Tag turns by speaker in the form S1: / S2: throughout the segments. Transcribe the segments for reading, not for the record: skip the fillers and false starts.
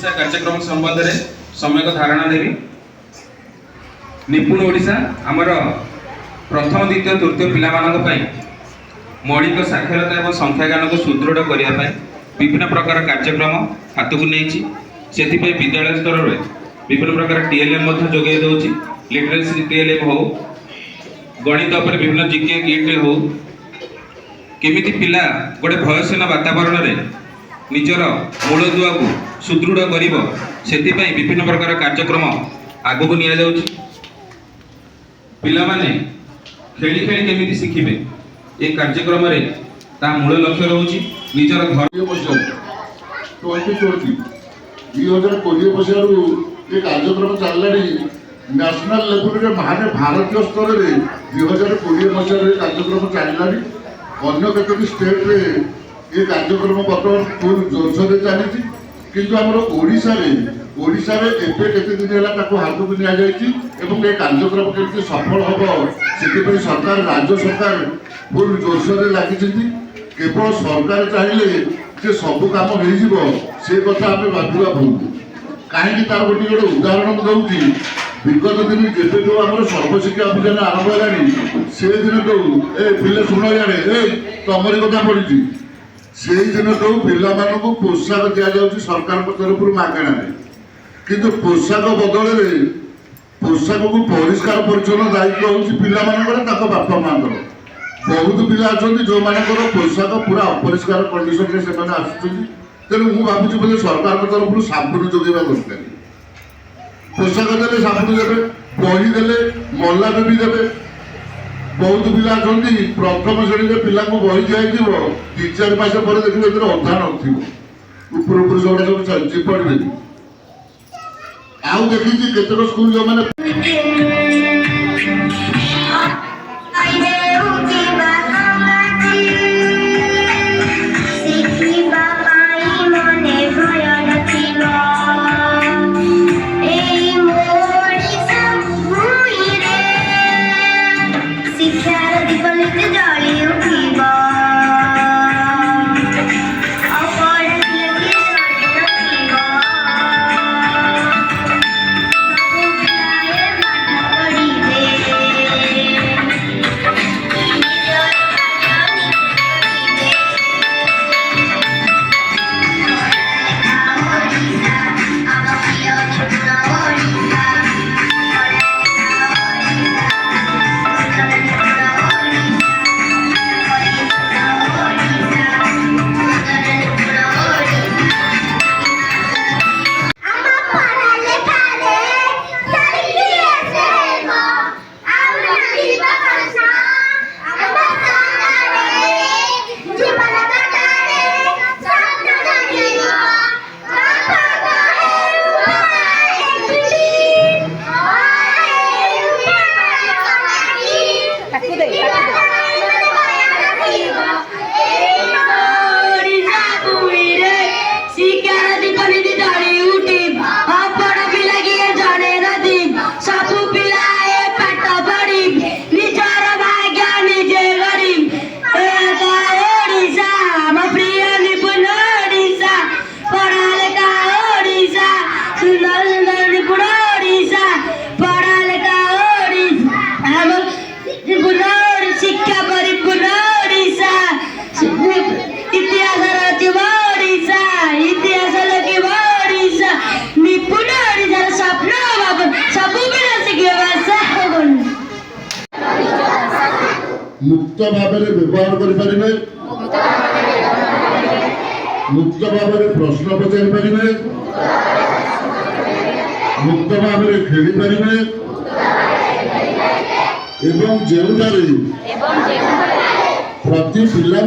S1: ओडिशा कार्यक्रम संबंध में सम्यक धारणा देवी। निपुण ओडिशा आमर प्रथम द्वितीय तृतीय पिला मौलिक साक्षरता और संख्या ज्ञान को सुदृढ़ करने विभिन्न प्रकार कार्यक्रम हाथ को नहीं से विद्यालय स्तर में विभिन्न प्रकार टीएलएम जोगे दूसरी लिटरेसी टीएलएम हो गणित पर विभिन्न जीके किट हो केमिति पिला गोटे भयसीन वातावरण में निजर मूलदुआ को सुदृढ़ कर विभिन्न प्रकार कार्यक्रम आगक नि पिला माने खेली खेली केमिति शिखिबे ये कार्यक्रम मूल लक्ष्य रोचे निजर घर
S2: 2020 मसीह ये कार्यक्रम चलला नेशनल लेवल में माने भारतीय स्तर में 2020 मसीह कार्यक्रम चलला अन्य कतोटी स्टेट रे ये कार्यक्रम बर्तमान फुल जोरसोर चली किंतु आमर ओडिशा रे एबे केते दिन है हाथ को नि ये कार्यक्रम केमती सफल हम से सरकार राज्य सरकार फुल जोरसोर लगी केवल सरकार चाहिए जे सब काम हो से कथा आम भाविया भूल कहीं तार गोटे गोटे उदाहरण दूसरी विगत दिन जब जो आम सर्वशिक्षा अभियान आरंभ है से दिन जो ए पिले शुण जाए तमरी कथा पड़ी से दिन जो पिला पोशाक दि जाऊँगी सरकार तरफ मागणा किंतु पोशाक बदल पोशाक को परिष्कार परिच्छन्न दायित्व हूँ बापा माँ बहुत पिला अच्छा जो मानकर पोशाक पूरा अपरिष्कार कंडीशन में से तेणु मुझे भावुँ बोले सरकार तरफ साबुन जोगेवा दरकार पोशाक देते साबुन देवे बही देले मल्ला भी देवे बहुत पिला अच्छा प्रथम श्रेणी में पिला बही दिखाई 3-4 मास पर देखिए अधा नूर सब चलती पड़े आउ देखी केतक स्कूल जो मैंने मुक्त भाव व्यवहार करें मुक्त भाव प्रश्न पचारि पारे मुक्त भाव खेली पारे एवं जेउटारे प्रति पिला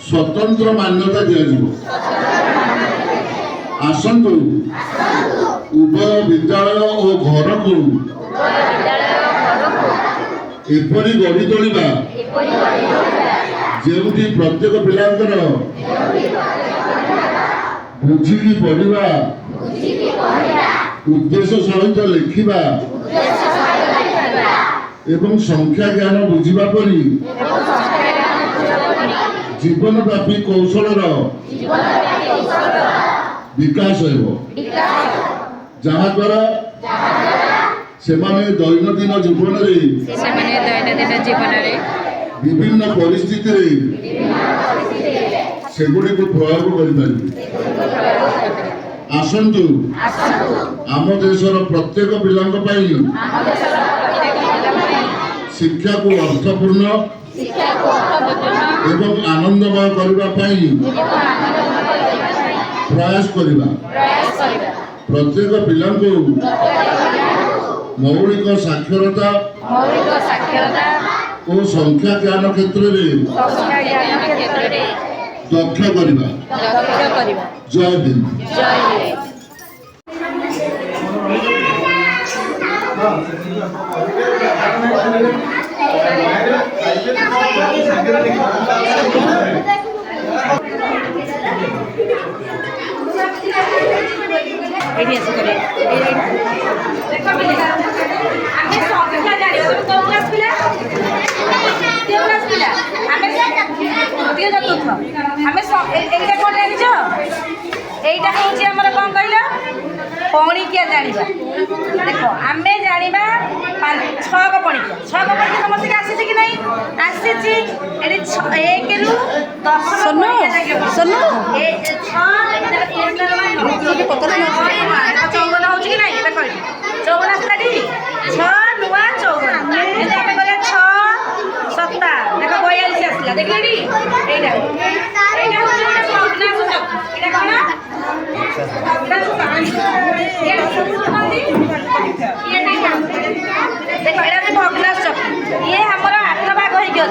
S2: स्वतंत्र मान्यता दिया आसतु उभय विद्यालय और घर को एपरी गढ़ी तोलिबा जेउठी प्रत्येक पिलांकर बुझिकी पढ़िबा उद्देश्य सहित लिखिबा एवं संख्या ज्ञान बुझिबा परी जीवन व्यापी कौशल विकास जहाद्वारा सेमाने दैनन्दिन जीवन विभिन्न परिस्थिति सेगुड़ी को प्रयोग कर आसतु आम देशर प्रत्येक पिला शिक्षा को अर्थपूर्ण एवं आनंदमय करने प्रयास करवा प्रत्येक पिला मौलिक साक्षरता और संख्या ज्ञान क्षेत्र में दक्ष करवा। जय हिंद।
S3: এইটা হচ্ছে আমার কম কইল পণিকিয়া জানিবা দেখো আমি জানিবা 6 পণিকিয়া সমস্ত আসিছে কি নাই আসিছি এটি 1 রু 10 শোনো শোনো এই 6 পতলা চৌবন হচ্ছে কি নাই এটা কই চৌবন আসলাটি 6 নুয়া চৌবন যদি আমি বলে 6 7 দেখো 42 আসলা দেখলি এইটা এইটা হচ্ছে ভগ্নাংশ এটা কোন देख भग्नांश ये हमारा 8 भाग हो जो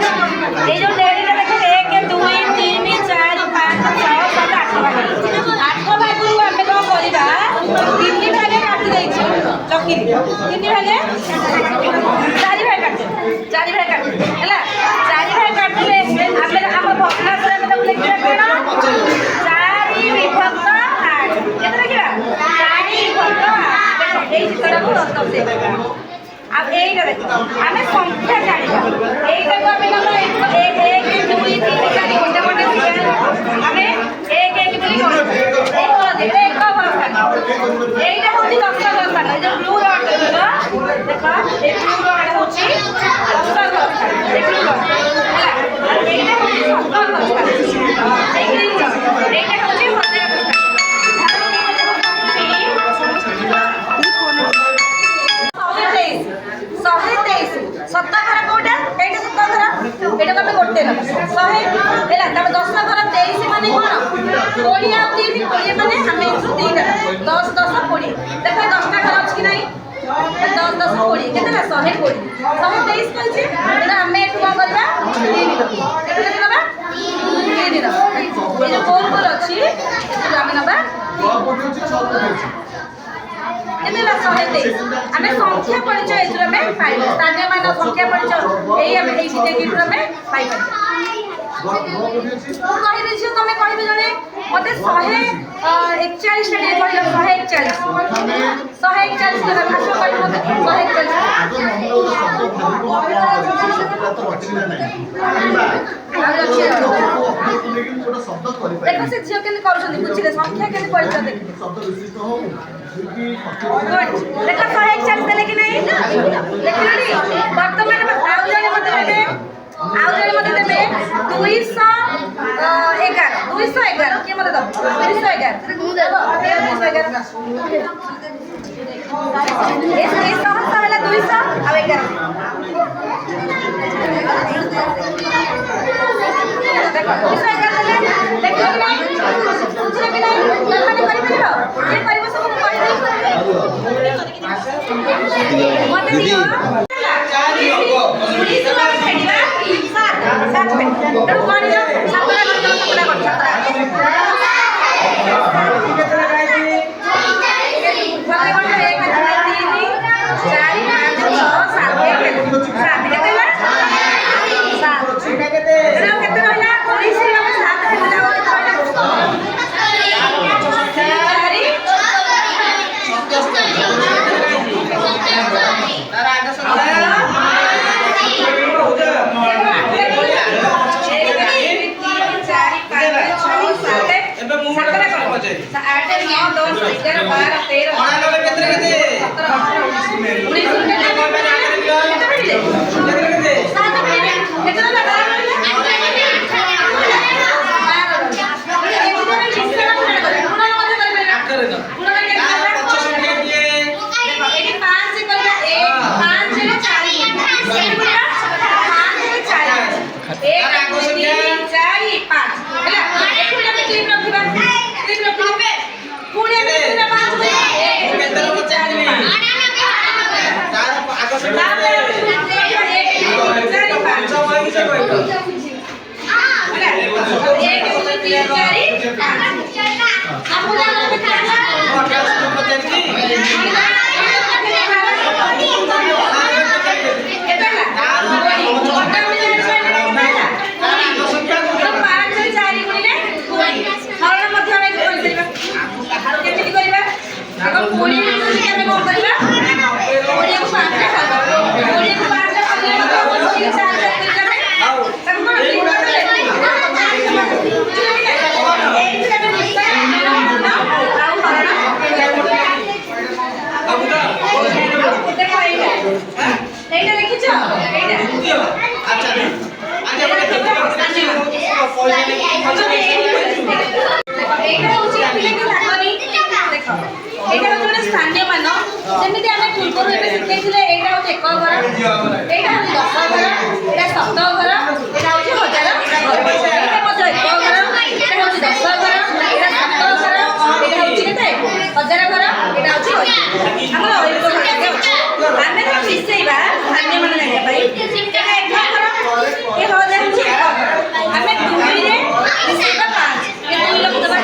S3: लेडी देख 1 2 3 4 5 6 7 8 भाग 8 भाग को आम कौन करवा 3 भागे काटी दे चकी 3 भागे 4 भाग काट 4 भाग काट है 4 भाग काटले आम भग्नांश लिखा कौन 4 विभक्त 8 केते लिखा 4 विभक्त 8 এই চিত্রটা দস্তক দে अब এইটা দেখো আমি সংখ্যা জানিবা এইটাকে আমি বলবো 1 2 3 4 কোনটা কোনটা আমি 1 1 বলি কোন এই হলো দেখো এক অবস্থা এইটা হচ্ছে দশটা অবস্থা এই যে ব্লু রড দেখো এই ব্লু রড হচ্ছে দশটা অবস্থা দেখো এইটা হচ্ছে সপ্তম অবস্থা এই গ্রিন এইটা হচ্ছে সপ্তম অবস্থা सत्तर कौटा ये सत्तर ये गोटे शहे है 10 घर 23 मान कौन 20 आ 3 20 मान आम 10 10 20 देख 10टा घर अच्छी कि ना 10 10 20 के 120 123 कहছে आम एट कौन करवा 3 दबा 3 दबा ये जो गोल गोल अच्छी आम नबा आम संख्या परिचय स्थानीय मान संख्या परिचय यही आम पाई तुम कह जड़े मत 141 देख से झील के बुझे संख्या के परिचय देख देख 141 देले कि नहीं देखली वर्तमान आउ जने मत देबे 211 के मत दब 211 ये सहसा वाला 200 अब 11 देखो 211 देले देखो कि नहीं बुझले कि नहीं माने करि परिबो ये परिबो सब कहि दीदी 9 10 11 12 13 स्थानीय मान जमी आम पूर्व शिखे यहाँ हूँ 1 घर यहाँ हूँ 10 घर यहाँ 7 घर यहाँ हूँ 1000 यहाँ 1 घर यहाँ 10 घर यहाँ 7 घर यहाँ हूँ 1000 घर यहाँ हूँ आम मिसेवा स्थानीय मान जानापी यहाँ 1 घर ये 1000 हूँ आम 2 मिसेवा 5 ये 2 लोग दबा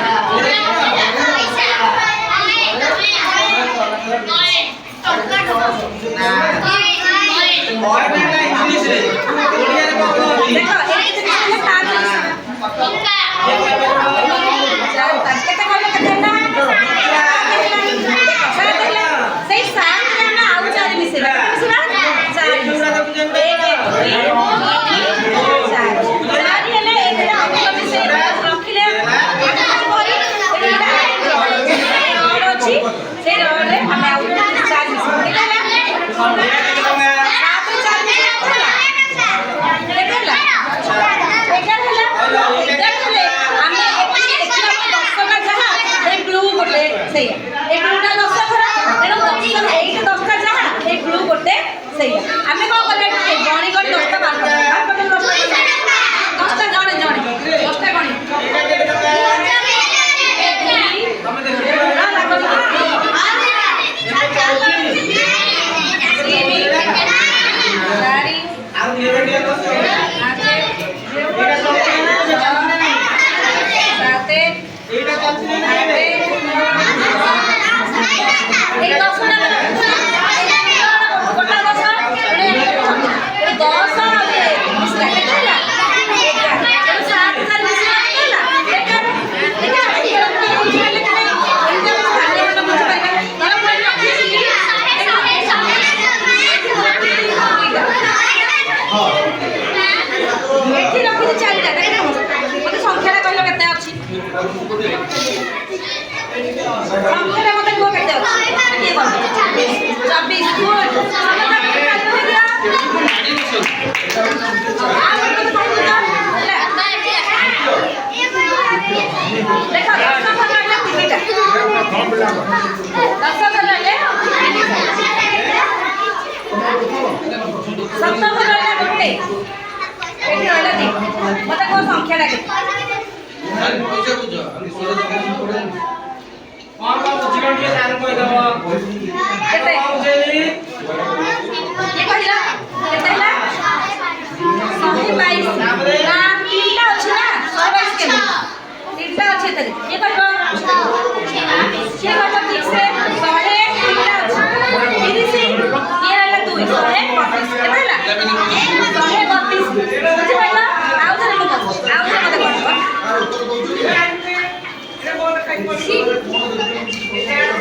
S3: मत को संख्या लगे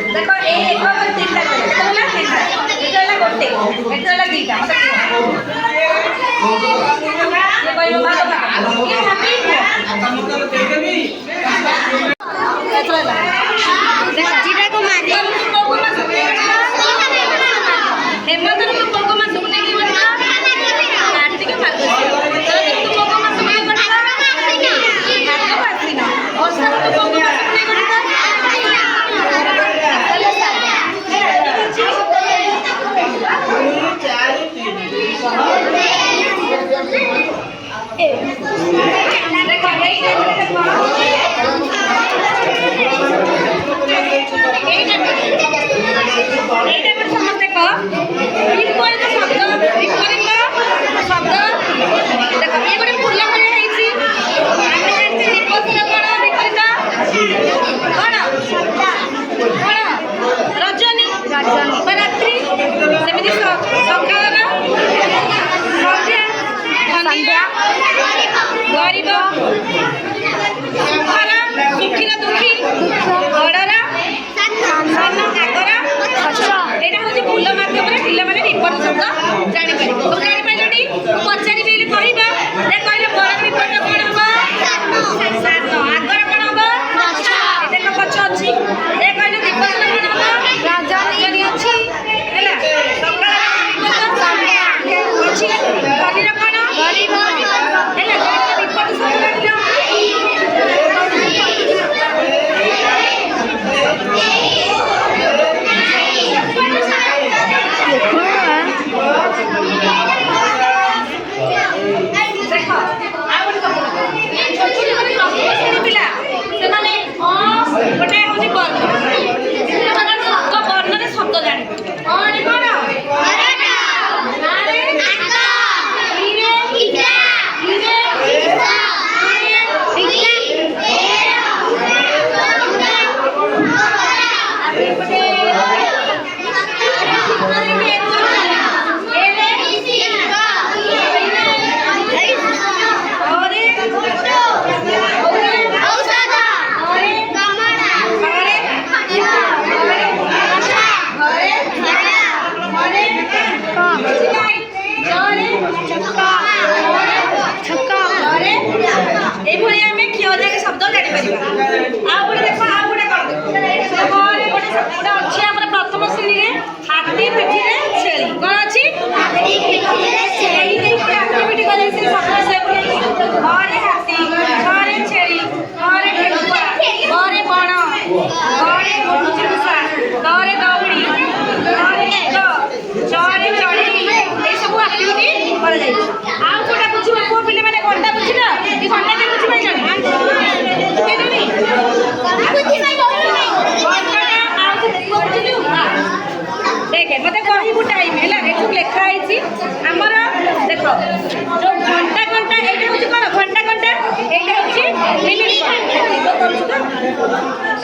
S3: देखो एक बार तीन टा गोटे एटला दीटा ये कोई बात ये हैप्पी एटला ଏ କହିଲେ ବିପଦ କଣ ହବ? ରଜନୀ ଅଛି ହେଲା ଅଛି ଗରିର କଣ ଗରିବ ହେଲା ବିପଦ ସବୁ ଲାଗିଲା। এইভাবে আমি ক্ষীয়জাকে শব্দ জাଣିପାରିବା। ଆଉ ଗୋଟେ ଦେଖ ଆଉ ଗୋଟେ କଣ ଗୋଟେ ଅଛି ଆମର ପ୍ରଥମ ଶ୍ରେଣୀରେ ହାତୀ ପିଠିରେ ଛେଳି କଣ ଅଛି ହାତୀ ପିଠିରେ ଛେଳି ଆକ୍ଟିଭିଟି କରେଇଥିଲି ସକାଳେ ସେ ଘରେ ହାତୀ ଘରେ ଛେଳି ଘରେ ଠେକୁଆ ଘରେ ବଣ ଘରେ ମୂଷା ଘରେ ଦଉଡ଼ି ଘରେ ମେଘ ଚରେ ଚଢ଼େଇ ଏସବୁ ଆକ୍ଟିଭିଟି କରାଯାଇଛି। ଆଉ କୋଉଟା ବୁଝିବ ପୁଅ ପିଲାମାନେ କଣଟା ବୁଝିଲ କି କଣଟା ବି ବୁଝିପାରିଲନି ଦେଖେ ମତେ କହିବୁ ଟାଇମ୍ ହେଲା ଏଠୁ ଲେଖା ହେଇଛି ଆମର ଦେଖ ଯୋଉ ଘଣ୍ଟା ଘଣ୍ଟା ଏଇଟା ହଉଛି କଣ ଘଣ୍ଟା ଘଣ୍ଟା ଏଇଟା ହଉଛି ମିନିଟ୍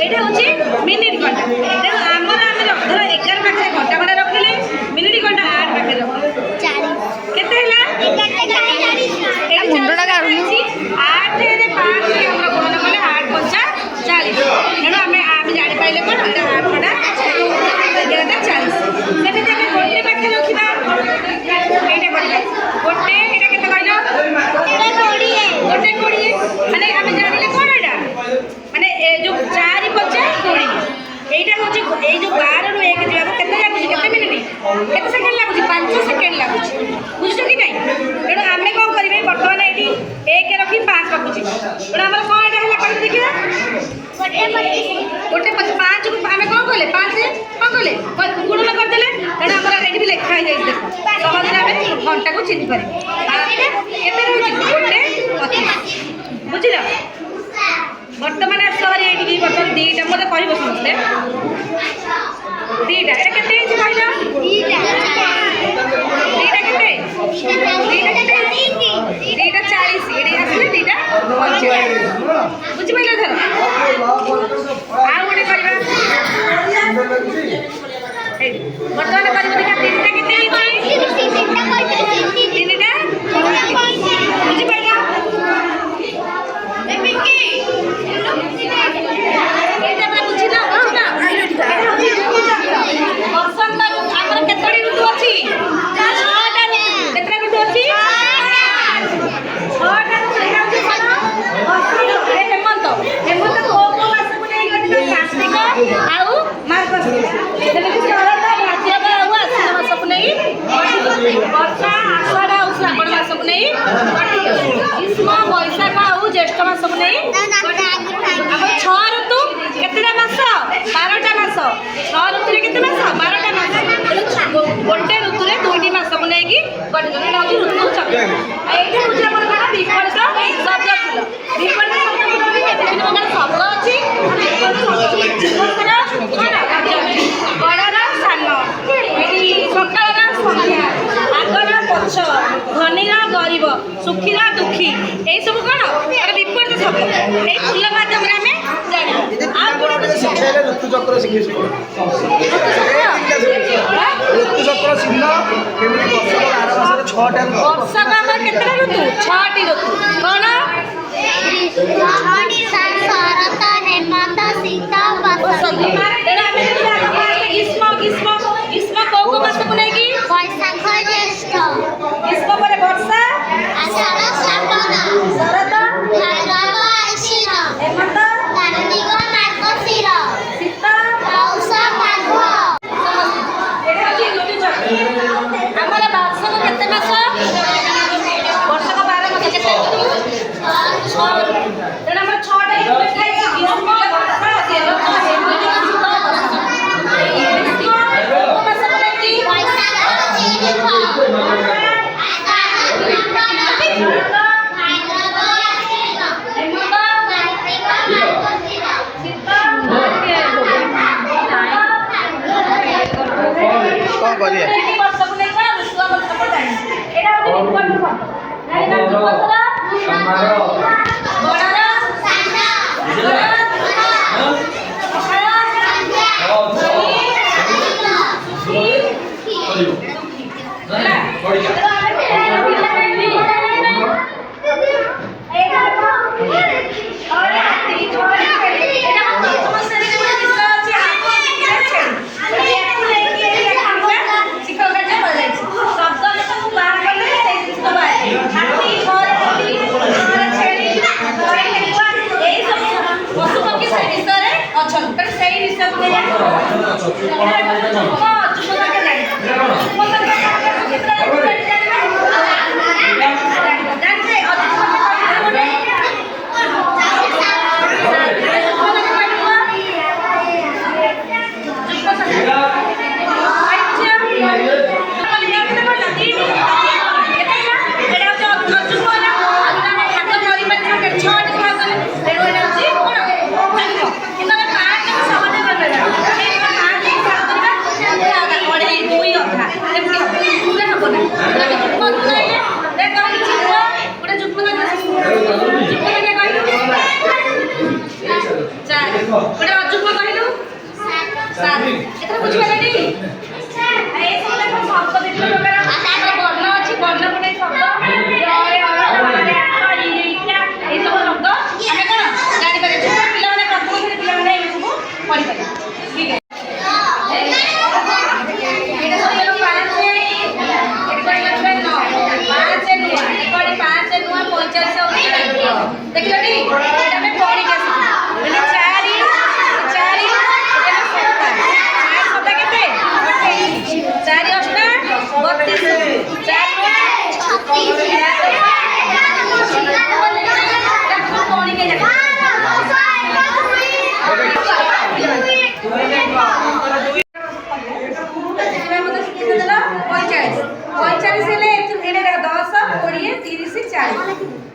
S3: ଏଇଟା ହଉଛି ମିନିଟ୍ ଘଣ୍ଟା ତେଣୁ ଆମର ଆମେ ଧର 11 ପାଖରେ ଘଣ୍ଟା ଘଣ୍ଟା ରଖିଲେ ମିନିଟ୍ ଘଣ୍ଟା 8 ପାଖରେ ରଖିଲେ କେତେ ହେଲା ମୁଣ୍ଡଟା କାଢୁଛି 8 ରେ 5 ଆମର ଗୁଣନ କଲେ 8 ପଞ୍ଚା 40 ତେଣୁ ଆମେ ଜାଣିପାରିଲେ କଣ ଏଇଟା 8 ଟା 11 ଟା 40 ସେମିତି ଆମେ ଗୋଟେ ପାଖରେ ରଖିବା ଏଇଟା କରିବା ଗୋଟେ ଏଇଟା କେତେ କହିଲ ଗୋଟେ 20 ମାନେ ଆମେ ଜାଣିଲେ କଣ ଏଇଟା ମାନେ ଏ ଯୋଉ 4 ପଞ୍ଚା 20 এইটা হচ্ছে এই যে 12 ରୁ 1 যাবে কেতে লাগুଛି কেতে মিনিট কেতে সেকেন্ড লাগুଛି 5 সেকেন্ড লাগুଛି বুঝছো কি নাই তেଣୁ ଆମେ କଣ କରିବେ ବର୍ତ୍ତମାନ ଏଠି 1 ରଖି 5 ରଖୁଛି ତେଣୁ ଆମର କଣ ଏଟା ହେଲା କହିଲେ ଦେଖିବା ଗୋଟେ 5 କୁ ଆମେ କଣ କଲେ 5 ରେ କଣ କଲେ ଗୁଣନ କରିଦେଲେ ତେଣୁ ଆମର ଏଠି ବି ଲେଖା ହେଇ ଯାଇଛି ଦେଖ ସହଜରେ ଆମେ ଘଣ୍ଟାକୁ ଚିହ୍ନି ପାରିବେ କେତେ ରହୁଛି ଗୋଟେ 25 ବୁଝିଲ ବର୍ତ୍ତମାନ ସହରେ ଏଇଠି ବର୍ତ୍ତମାନ 2ଟା ମୋତେ କହିବ ସମସ୍ତେ 2ଟା ଏଟା କେତେ ହେଇଛି କହିଲ 2ଟା କେତେ 2ଟା 40 ଏଠି ଆସିଲେ 2ଟା 50 ବୁଝିପାରିଲ ଧର ଆଉ ଗୋଟେ କରିବା ବର୍ତ୍ତମାନ କରିବା ଦେଖିବା 3ଟା କେତେ ହେଇଛି 3ଟା ବୁଝିପାରିଲ এটা আমরা বুঝি না বসন্ত আমার কেতটি ঋতু আছে 6টা কেতটা ঋতু আছে 6টা এটা হচ্ছে কোন বসন্ত হেমন্ত হেমন্ত কোন মাসକୁ ନେଇ ଗଠିତ କାର୍ତ୍ତିକ ଆଉ ମାର୍ଗଶୀର ଯେମିତି ଶରତ ଭାଦ୍ରବ ଆଉ ଆଶ୍ୱିନ ମାସକୁ ନେଇ ବର୍ଷା ଆଷାଢ଼ ଆଉ ଶ୍ରାବଣ ମାସକୁ ନେଇ ଗଠିତ ଗ୍ରୀଷ୍ମ ବୈଶାଖ ଆଉ ଜ୍ୟେଷ୍ଠ ମାସକୁ ନେଇ ଆମର 6 ଋତୁ କେତେଟା ମାସ 12ଟା ମାସ 6 ଋତୁରେ କେତେ ମାସ 12ଟା ମାସ ଗୋଟେ ଋତୁରେ 2ଟି ମାସକୁ ନେଇକି ଗଠିତ ଏଇଟା ହଉଛି ଋତୁ ଚକ୍ର ଏଇଟା ହଉଛି ଆମର କଣ ବିପରୀତ ଶବ୍ଦ ଫୁଲ ବିପରୀତ ଶବ୍ଦ ଫୁଲ ବିଭିନ୍ନ ପ୍ରକାର ଶବ୍ଦ ଅଛି ବଡ଼ର ସାନ ଏଠି ସକାଳର ସନ୍ଧ୍ୟା ଆଗର ପଛ ଧନୀର ଗରିବ ସୁଖୀର ଦୁଃଖୀ ଏଇସବୁ କଣ ବିପରୀତ ଶବ୍ଦ ଏଇ ଫୁଲ ମାଧ୍ୟମରେ ଆମେ ଜାଣିବା ଆଉ ଗୋଟେ
S4: ଶିଖେଇଲେ ଋତୁଚକ୍ର ଶିଖେଇ ଋତୁଚକ୍ର ଶିଖିଲ କେମିତି ବର୍ଷକ 12 ମାସରେ 6ଟା
S3: ବର୍ଷକ ଆମର କେତେଟା ଋତୁ 6ଟି ଋତୁ କଣ
S5: ଶରତ ହେମନ୍ତ ଶୀତ ବସନ୍ତ
S3: ତେଣୁ ଆମେ ଗ୍ରୀଷ୍ମ ଗ୍ରୀଷ୍ମ ଗ୍ରୀଷ୍ମ କୋଉ କୋଉ ମାସକୁ ନେଇକି
S5: ବୈଶାଖ ଜ୍ୟେଷ୍ଠ
S3: ଗ୍ରୀଷ୍ମ ପରେ ବର୍ଷା
S5: ଆଷାଢ଼ ଶ୍ରାବଣ
S3: ଶରତ
S5: ଭାଦ୍ରବ ଆଶ୍ୱିନ
S3: ହେମନ୍ତ
S5: କାର୍ତ୍ତିକ ମାର୍ଗଶୀର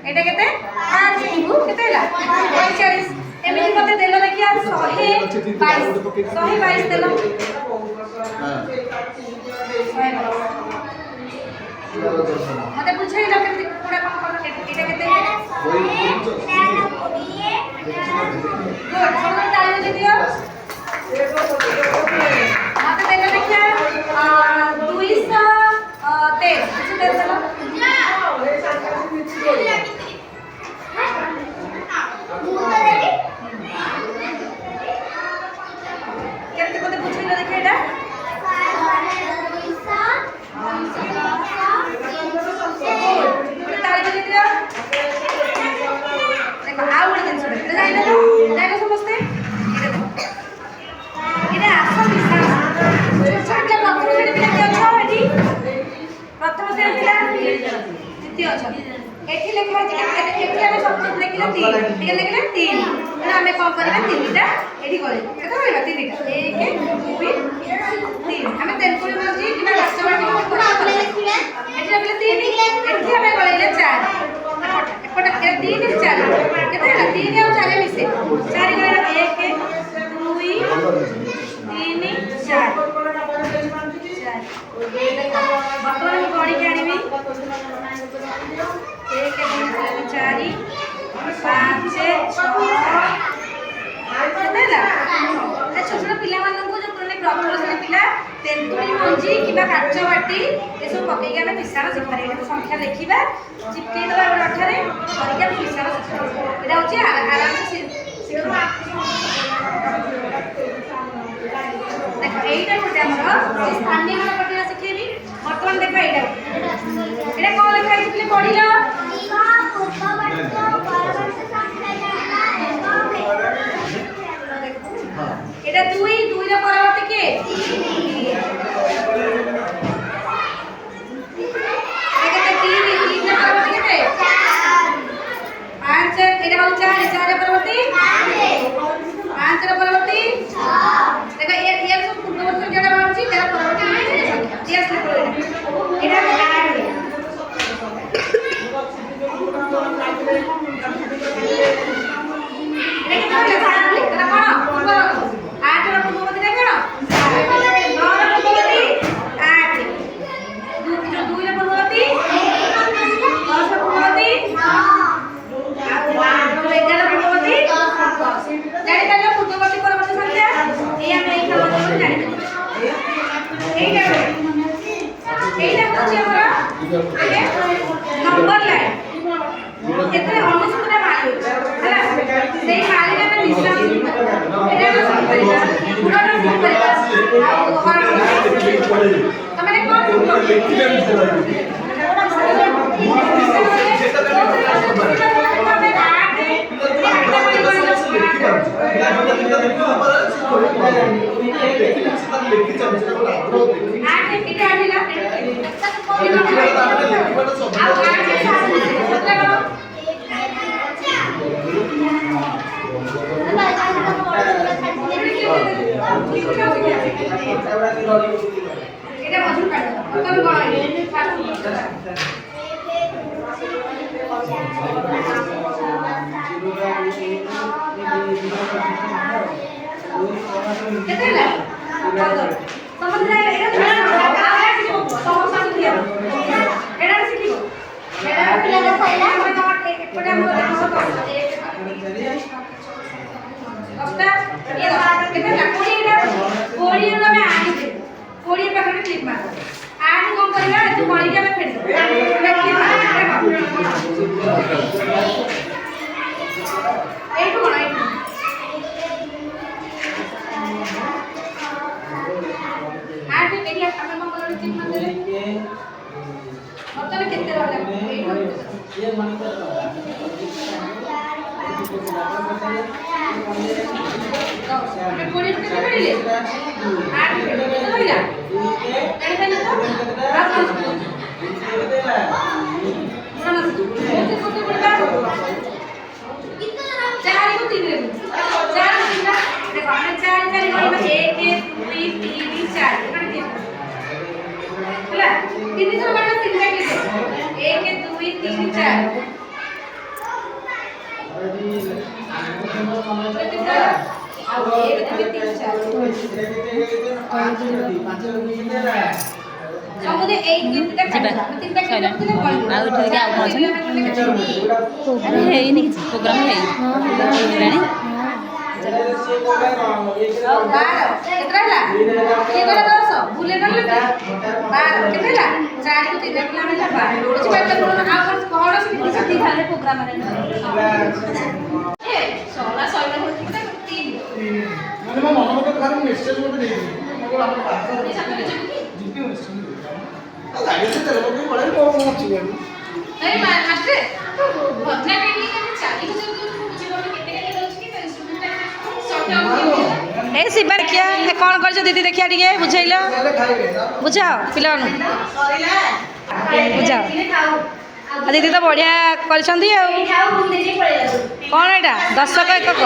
S3: এটা কেতে 5 নিবু কেতে ହେଲା 45 এমনি মতে দেল দেখিয়া 122 দেল মতে বুঝাই না কেতে কোড়া কোন কোন এটা কেতে গুড সবাই তালি দিয়ে দিও মতে দেল দেখিয়া 213 কিছু দেল কেমতে কত বুঝাইলো দেখে এটা তালি দিয়ে দিও দেখো আর বড় জিনিস এটা জানো সমস্তে এটা আসল বিশাল ছাড়টা প্রথম শ্রেণী পিলা কি অছ এটি প্রথম শ্রেণী পিলা দ্বিতীয় অছ এটি লেখা আছে এটি আমি সব লেখিলা 3 এখানে লেখিলা 3 তাহলে আমি কম করিবা 3টা এটি করি কেতে করিবা 3টা 1 2 3 আমি তেল করে বলছি কিবা রাস্তা বাটি করে লেখিলা এটি লেখিলা 3 এটি আমি করিলে 4 এপটা 3 4 কেতে ହେଲା 3 ଆଉ 4 ମିଶେ 4 କরিଲା 1 2 3 4 ବର୍ତ୍ତମାନ ମୁଁ ଗଣିକି ଆଣିବି 1 2 3 4 5 6 ହେଲା ଛୋଟ ଛୋଟ ପିଲାମାନଙ୍କୁ ଯେଉଁ ପ୍ରଥମ ଶ୍ରେଣୀ ପିଲା ତେନ୍ତୁଳି ମଞ୍ଜି କିମ୍ବା କାଚ ବାଟି ଏସବୁ ପକେଇକି ଆମେ ମିଶାଣ ଶିଖିପାରିବା ଏଇଟା ସଂଖ୍ୟା ଲେଖିବା ଚିପକେଇ ଦେବା ଗୋଟେ ଅଠାରେ କରିକି ଆମେ ମିଶାଣ ଶିଖିପାରିବା ଏଇଟା ହେଉଛି ଆରାମସେ ଶିଖିବା ଦେଖ এইটা ଗୋଟେ ଆମର ସ୍ଥାନୀୟ ପକେଇବା ଶିଖେଇବି ବର୍ତ୍ତମାନ ଦେଖ ଏଇଟା କ'ଣ ଲେଖା ହେଇଛି ପିଲେ ପଢିଲ এটা 2 ର ପରବର୍ତ୍ତୀ କେ এটা 3 ର ପରବର୍ତ୍ତୀ କେତେ 5 এটা হল 4 ର পরবর্তী 5 ର পরবর্তী 6 দেখো এর সব পূর্ববর্তী যেটা বাড়ছে তার পরবর্তী সংখ্যা ঠিক আছে এটা ନମ୍ବର ଲାଇନ୍ ଏଥିରେ ଅନୁଷ୍ଠିତ ମାଳି ହେଲା ସେଇ ମାଳିରେ ଆମେ ମିଶ୍ରଣ ଏଇଟା କରିବା ଗୁଣନ କରିବା ଆଉ ତମେ କଣ
S6: ହେଇନି କିଛି ପ୍ରୋଗ୍ରାମ ହେଇନି ए शिवा देखिया कौन कर दीदी देखिया टे बुझेल बुझाओ पिला बुझाओ दीदी तो बढ़िया कर कौन एटा दशक एकक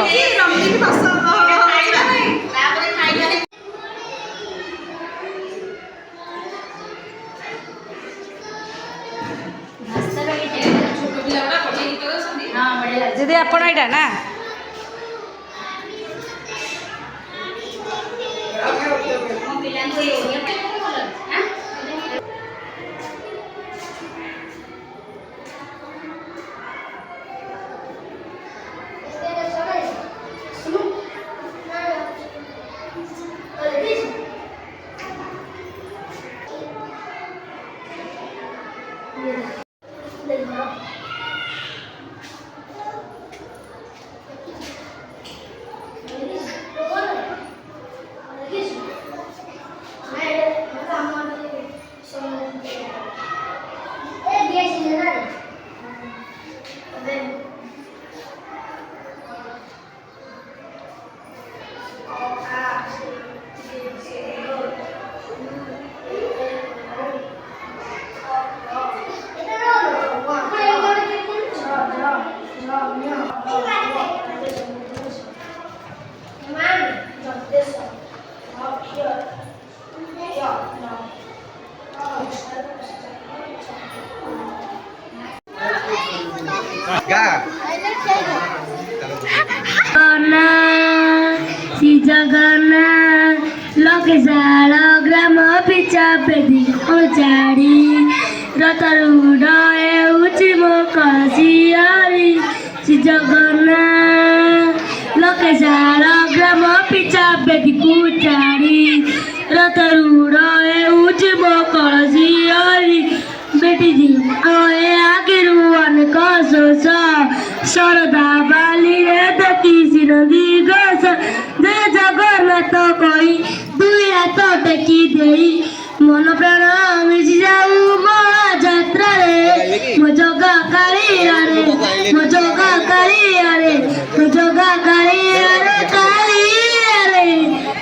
S6: दीदी आप ना
S7: जगन्नाथ लकेशाल ग्राम पिछा पेदी चाड़ी रतरूढ़ हेउछि मो कसियारी श्री जगन्नाथ लकेशाल ग्राम पिछा पेदी चाड़ी रतरूढ़ हेउछि मो कसियारी बेटी ଶରଦା ବାଲିରେ ଦେଖି ସିରଙ୍ଗି ଘୋଷ ଜୟ ଜଗନ୍ନାଥ କହି ଦୁଇ ହାତ ଟେକି ଦେଇ ମନ ପ୍ରାଣ ମିଶି ଯାଉ ମହାଯାତ୍ରାରେ ମୋ ଜଗା କାଳିଆରେ ମୋ ଜଗା କାଳିଆରେ ମୋ ଜଗା କାଳିଆରେ କାଳିଆରେ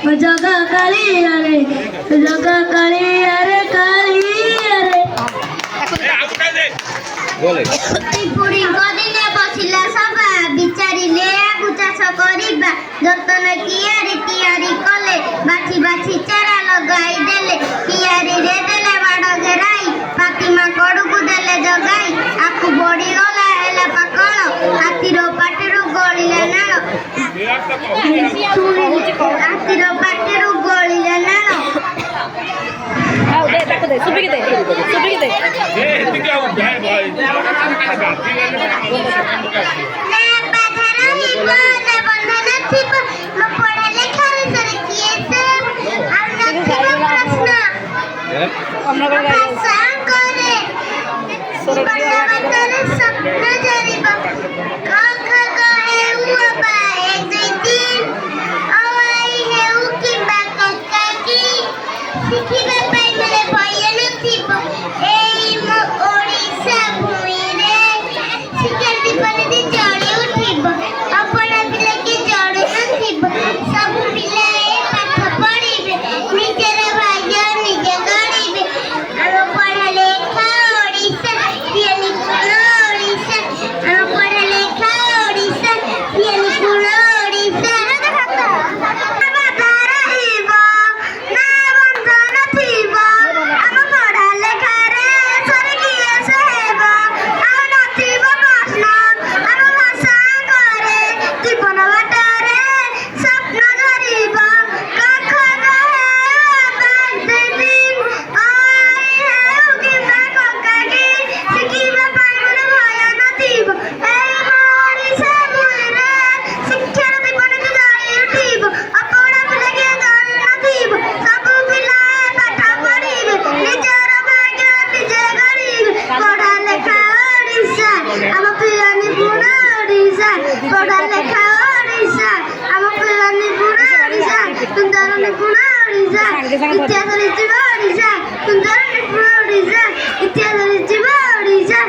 S7: ମୋ ଜଗା କାଳିଆରେ ମୋ ଜଗା କାଳିଆରେ କାଳିଆରେ
S5: ବୁଢ଼ୀ ଗଦିନେ ବସିଲା ସଭା ବିଚାରିଲେ ଆକୁ ଚାଷ କରିବା ଯତ୍ନ କିଆରି ତିଆରି କଲେ ବାଛି ବାଛି ଚାରା ଲଗାଇ ଦେଲେ କିଆରିରେ ଦେଲେ ବାଡ଼ ଘେରାଇ ପାତିମା କଡ଼କୁ ଦେଲେ ଜଗାଇ ଆକୁ ବଢ଼ିଗଲା ହେଲା ପାକଳ ହାତୀର ପାଟିରୁ ଗଳିଲା ନାଳ ହାତୀର ପାଟିରୁ ଗଳିଲା ନାଳ
S6: ଆଉ ଦେ ତାକୁ ଦେ ସୁବିକି ଦେ ସୁବିକି ଦେ
S5: ଶିଖିବା ପାଇଁ ବେଳେ ଭୟ ନଥିବ ଏଇ ମୋ ଓଡ଼ିଶା ଭୂଇଁରେ ଶିକ୍ଷା ଦୀପନୀତି ଜଳି ଉଠିବ ଅପଣା ପିଲା କି ଜଳୁ ନଥିବ ସବୁ ପିଲା ଏ ପାଠ ପଢ଼ିବେ ନିଜର ଭାଗ୍ୟ ନିଜେ ଗଢ଼ିବେ ଆମ ପଢ଼ା ଲେଖା ଓଡ଼ିଶା ସିଏ ନିପୁଣ ଓଡ଼ିଶା ଆମ ପଢ଼ା ଲେଖା ଓଡ଼ିଶା ସିଏ ନିପୁଣ ଓଡ଼ିଶା इतिहास लिखिबा ओडिशा सुंदर निपुण ओडिशा इतिहास लिखिबा ओडिशा